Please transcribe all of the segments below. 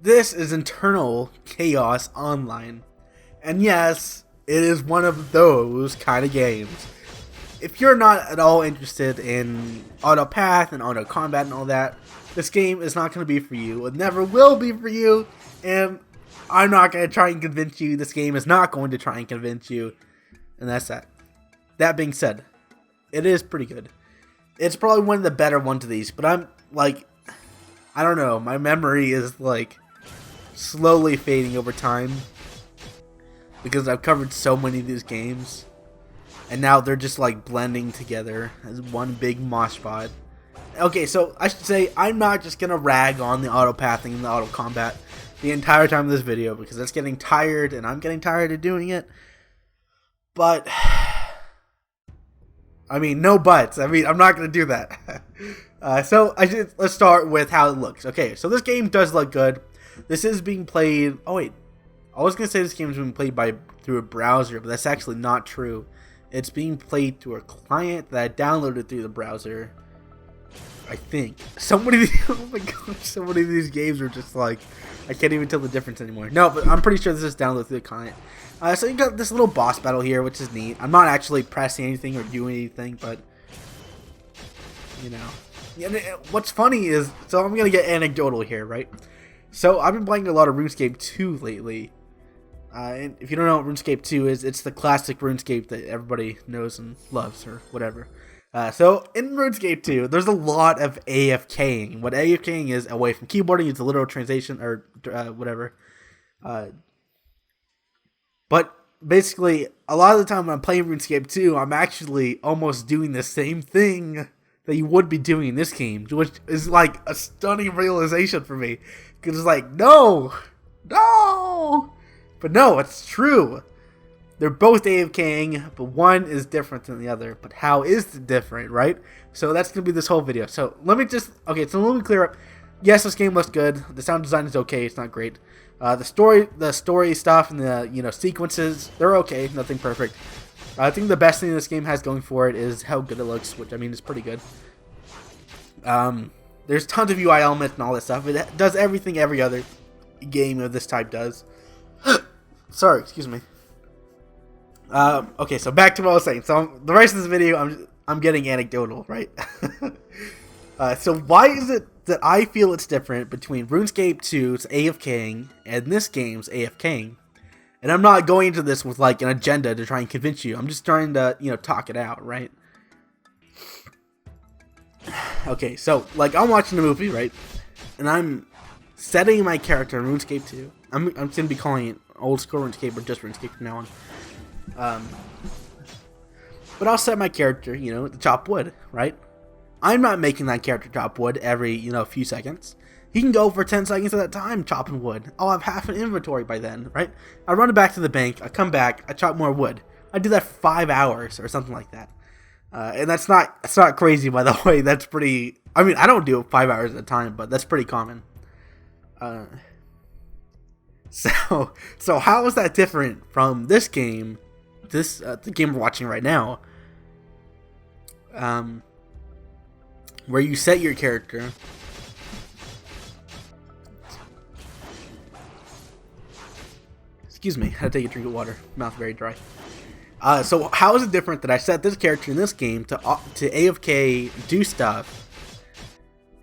This is Eternal Chaos Online. And yes, it is one of those kind of games. If you're not at all interested in auto path and auto combat and all that, this game is not going to be for you. It never will be for you. And I'm not going to try and convince you. This game is not going to try and convince you. And that's that. That being said, it is pretty good. It's probably one of the better ones of these. But I'm like, I don't know. My memory is like slowly fading over time. Because I've covered so many of these games. And now they're just like blending together as one big mosh pod. Okay, so I should say I'm not just going to rag on the auto pathing and the auto combat the entire time of this video. Because that's getting tired and I'm getting tired of doing it. But, I mean, no buts. I mean, I'm not going to do that. Let's start with how it looks. Okay, so this game does look good. This is being played. Oh wait, I was gonna say this game is being played through a browser, but that's actually not true. It's being played through a client that I downloaded through the browser. I think oh my gosh, so many of these games are just like I can't even tell the difference anymore. No, but I'm pretty sure this is downloaded through the client. So you got this little boss battle here, which is neat. I'm not actually pressing anything or doing anything, but you know. And what's funny is, so I'm gonna get anecdotal here, right? So I've been playing a lot of RuneScape 2 lately. And if you don't know what RuneScape 2 is, it's the classic RuneScape that everybody knows and loves, or whatever. So in RuneScape 2, there's a lot of AFKing. What AFKing is, away from keyboarding, it's a literal translation, or whatever. But basically, a lot of the time when I'm playing RuneScape 2, I'm actually almost doing the same thing that you would be doing in this game, which is like a stunning realization for me. Because it's like, no! But no, it's true. They're both AFKing, but one is different than the other. But how is it different, right? So that's going to be this whole video. So let me clear up. Yes, this game looks good. The sound design is okay. It's not great. The story stuff and the sequences, they're okay. Nothing perfect. I think the best thing this game has going for it is how good it looks, which I mean is pretty good. There's tons of UI elements and all that stuff. It does everything every other game of this type does. Sorry, excuse me. Okay, so back to what I was saying. So the rest of this video, I'm getting anecdotal, right? So why is it that I feel it's different between RuneScape 2's AFKing and this game's AFKing? And I'm not going into this with like an agenda to try and convince you. I'm just trying to, talk it out, right? Okay, so like I'm watching a movie, right? And I'm setting my character in RuneScape 2. I'm gonna be calling it old school RuneScape or just RuneScape from now on. But I'll set my character, to chop wood, right? I'm not making that character chop wood every, few seconds. He can go for 10 seconds at a time chopping wood. I'll have half an inventory by then, right? I run it back to the bank, I come back, I chop more wood. I do that for 5 hours or something like that. And that's not crazy, by the way. That's pretty. I mean, I don't do it 5 hours at a time, but that's pretty common. So how is that different from this game? The game we're watching right now. Where you set your character. Excuse me, I had to take a drink of water. Mouth very dry. So how is it different that I set this character in this game to AFK, do stuff,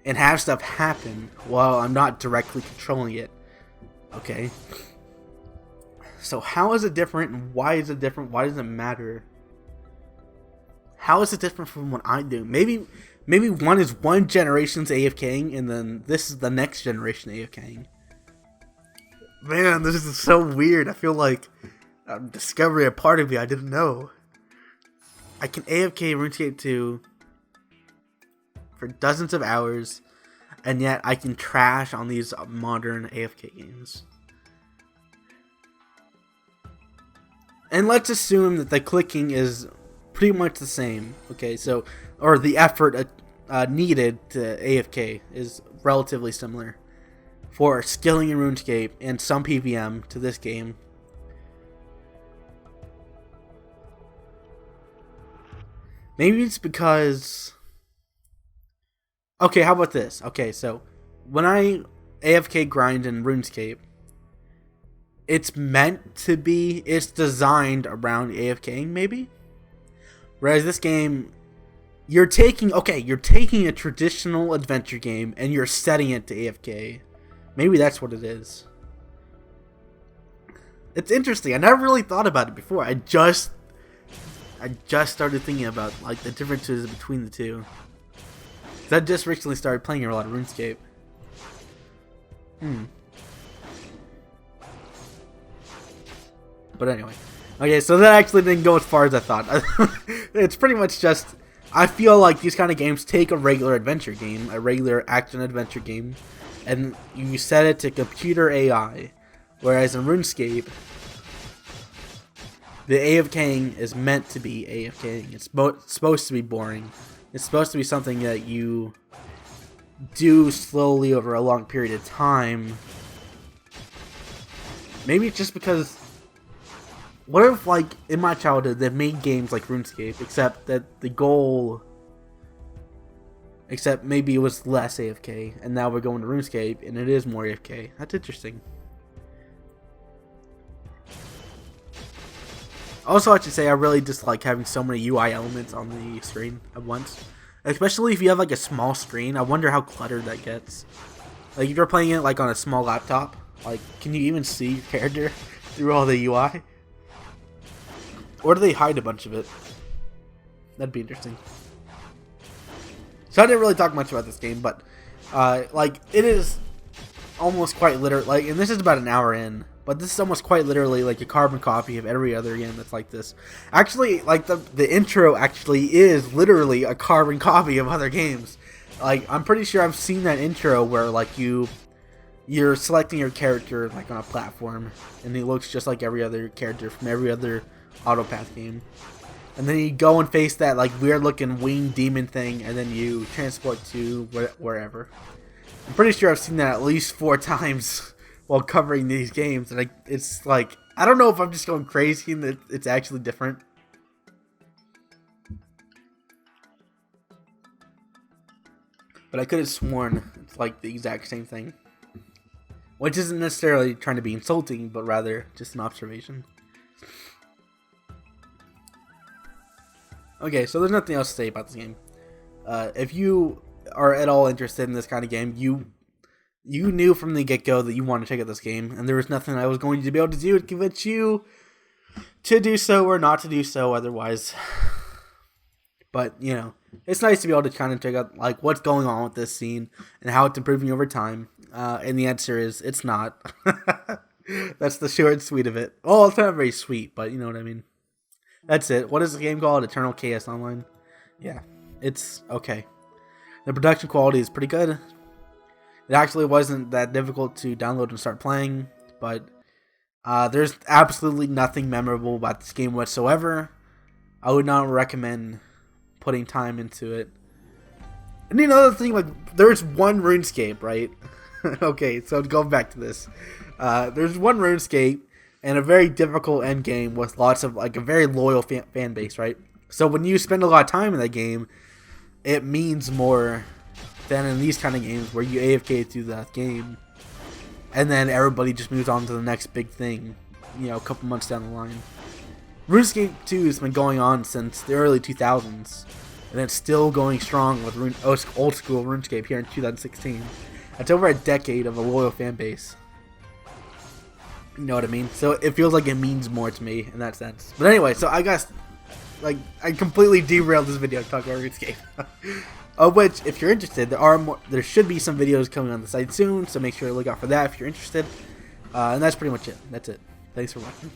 and have stuff happen while I'm not directly controlling it? Okay. So how is it different, and why is it different? Why does it matter? How is it different from what I do? Maybe one is one generation's AFKing, and then this is the next generation AFKing. Man, this is so weird. I feel like I'm discovering a part of me I didn't know. I can AFK RuneScape 2 for dozens of hours, and yet I can trash on these modern AFK games. And let's assume that the clicking is pretty much the same. Okay, so, or the effort needed to AFK is relatively similar for skilling in RuneScape and some PVM to this game. Maybe it's because... Okay, how about this? Okay, so when I AFK grind in RuneScape, it's designed around AFKing maybe. Whereas this game, you're taking a traditional adventure game and you're setting it to AFK. Maybe that's what it is. It's interesting. I never really thought about it before. I just started thinking about like the differences between the two. I just recently started playing a lot of RuneScape. But anyway. Okay, so that actually didn't go as far as I thought. It's pretty much just, I feel like these kind of games take a regular adventure game, a regular action adventure game, and you set it to computer AI. Whereas in RuneScape, the AFKing is meant to be AFKing. It's supposed to be boring. It's supposed to be something that you do slowly over a long period of time. Maybe it's just because, what if, like, in my childhood, they made games like RuneScape, except that the goal, except maybe it was less AFK, and now we're going to RuneScape, and it is more AFK. That's interesting. Also, I should say, I really dislike having so many UI elements on the screen at once. Especially if you have, like, a small screen. I wonder how cluttered that gets. Like, if you're playing it, like, on a small laptop, like, can you even see your character through all the UI? Or do they hide a bunch of it? That'd be interesting. So I didn't really talk much about this game, but, like, it is almost quite literally, like, and this is about an hour in, but this is almost quite literally like a carbon copy of every other game that's like this. Actually, like, the intro actually is literally a carbon copy of other games. Like, I'm pretty sure I've seen that intro where, like, you're selecting your character, like, on a platform, and he looks just like every other character from every other Autopath game. And then you go and face that, like, weird looking winged demon thing, and then you transport to wherever. I'm pretty sure I've seen that at least 4 times while covering these games, and it's like, I don't know if I'm just going crazy and that it's actually different. But I could have sworn it's like the exact same thing. Which isn't necessarily trying to be insulting, but rather just an observation. Okay, so there's nothing else to say about this game. If you are at all interested in this kind of game, you knew from the get-go that you wanted to check out this game, and there was nothing I was going to be able to do to convince you to do so or not to do so otherwise. But, you know, it's nice to be able to kind of check out, like, what's going on with this scene and how it's improving over time. And the answer is, it's not. That's the short and sweet of it. Oh, it's not very sweet, but you know what I mean. That's it. What is the game called? Eternal Chaos Online? Yeah, it's okay. The production quality is pretty good. It actually wasn't that difficult to download and start playing, but there's absolutely nothing memorable about this game whatsoever. I would not recommend putting time into it. And another thing, like, there's one RuneScape, right? Okay, so going back to this. There's one RuneScape and a very difficult end game with lots of, like, a very loyal fan base, right? So when you spend a lot of time in that game, it means more than in these kind of games where you AFK through that game and then everybody just moves on to the next big thing, you know, a couple months down the line. RuneScape 2 has been going on since the early 2000s, and it's still going strong with old school RuneScape here in 2016. That's over a decade of a loyal fan base. You know what I mean? So it feels like it means more to me in that sense. But anyway, so I guess, like, I completely derailed this video talking about RuneScape. Of which, if you're interested, there should be some videos coming on the site soon, so make sure to look out for that if you're interested. And that's pretty much it. That's it. Thanks for watching.